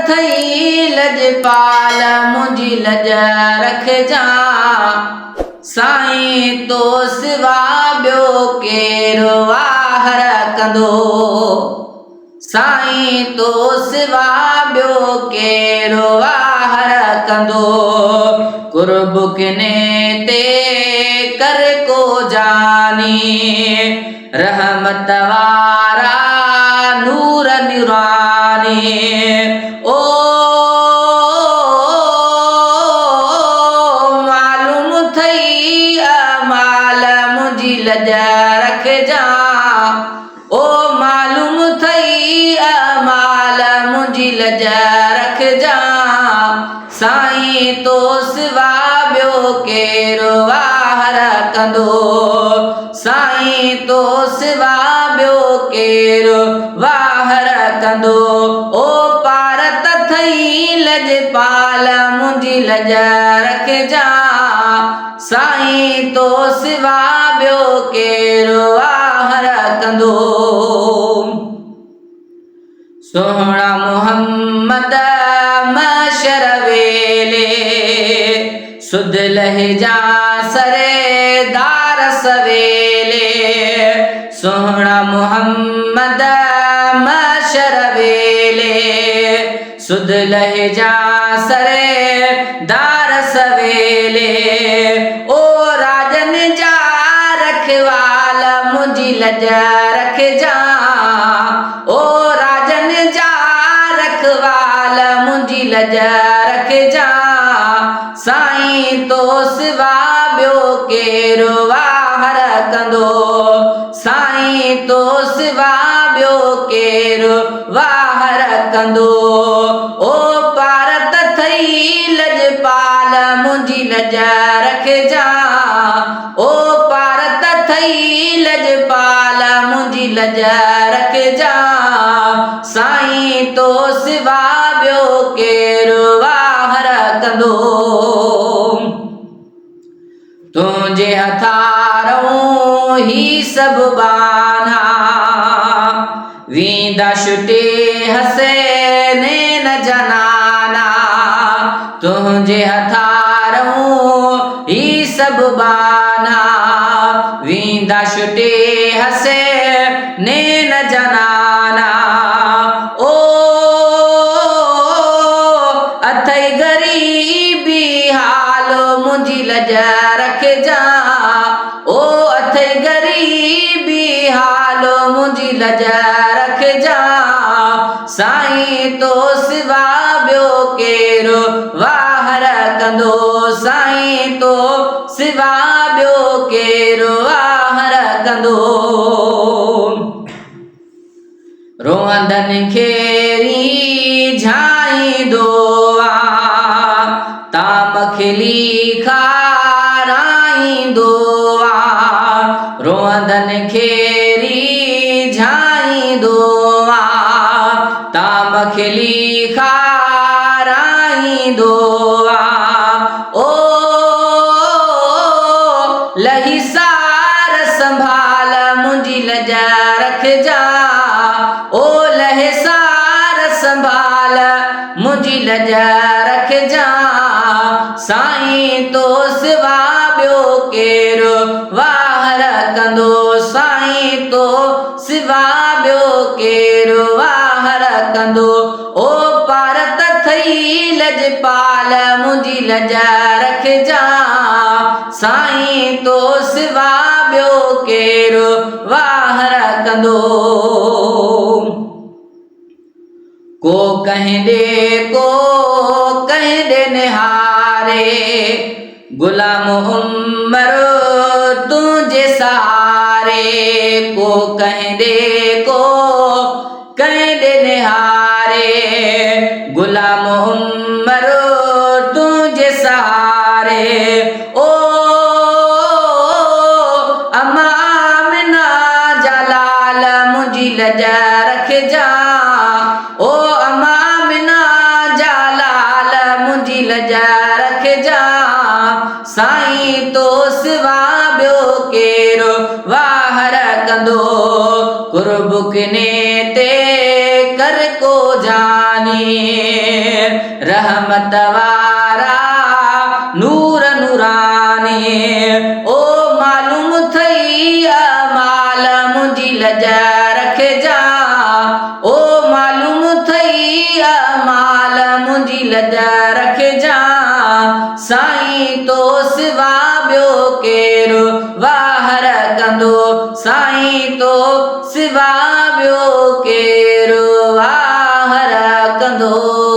थई लजपाल मुंहिंजी लज रखजा। साईं तो सिवा ॿियो केरु वाहर कंदो। साईं तो सिवा ॿियो केरु वाहर कंदो। कुर्ब किने ते कर को जानी रहमत वारा नूर निरानी। ओ मालूम थई अमाल मुंहिंजी लज रखजा। ओ मालूम थई अमाल मुंहिंजी लज रखजा। साईं तो सिवा ॿियो केरु वाहर कंदो। साईं तो सिवा ॿियो केरु वाहर कंदो। ओ पारत थई लजपाल मुंहिंजी लज रखजा। साईं तो सिवा ॿियो केरु वाहर कंदो। सोहणा मुहम्मद मशर वेले सुध लहजा सरेदार सवेले। सोहणा मुहम्मद मशर वेले सुध लहजा सरेदार सवेले। ओ राजन जा रखवाल मुंहिंजी लज रखजा। ओ राजन जा रखवाल मुंहिंजी लज रखजा। साईं तो सिवा ॿियो केरु वाहर कंदो। साईं तो सिवा ॿियो केरु वाहर कंदो। ओ पारत थई लजपाल मुंहिंजी लज रखजा। ओ पारत थई लजपाल मुंहिंजी लज रखजा। साईं तो सिवा ॿियो केरु वाहर कंदो। तुंहिंजे हथारों ही सभु बाना वींदा छुटे हसैने न जनाना। तुंहिंजे हथारों ही सभु बाना वींदा छुटे हसैने न जनाना। ओ अथई गरीबी हाल मुंहिंजी लज रखजा। ओ अथई गरीबी हाल मुंहिंजी लज रखजा। साईं तो सिवा ॿियो केरु वाहर कंदो। साईं तो सिवा ॿियो केरु वाहर कंदो। रोअंदनि खेरी झाईंदो आ ताम खिली खाराईंदो आ। रोअंदनि खेरी झाईंदो आ ताम खिली खाराईंदो आ। ओ लही सार संभाल मुंहिंजी लज रखजा। ओ लहे सार संभाल मुंहिंजी लज रखजा। साईं तो सिवा ॿियो केरु वाहर कंदो। साईं तो सिवा ॿियो केरु वाहर कंदो। ओ पारत थई लजपाल मुंहिंजी लज रखजा। साईं तो सिवा ॿियो केरु वाहर कंदो। को कहंदे को कहंदे निहारे गुलाम उमर तुझे सहारे। को कहंदे को कहंदे निहारे गुलाम उमर तुझे सहारे। ओ अमामिना जलाल मुंहिंजी लज रखजा। ओ अमामिना जलाल मुंहिंजी लज रखजा। साईं तो सिवा ॿियो केरु वाहर कंदो। कुर्ब किने ते कर को जानी रहमत वारा नूर नूरानी ओ मालूम थई माल मुंजी लजा रख जा ओ मालूम थई माल मुंजी लजा रख जा साईं तो सिवा ॿियो केरु वाहर कंदो साईं तो सिवा ॿियो केरु वाहर कंदो।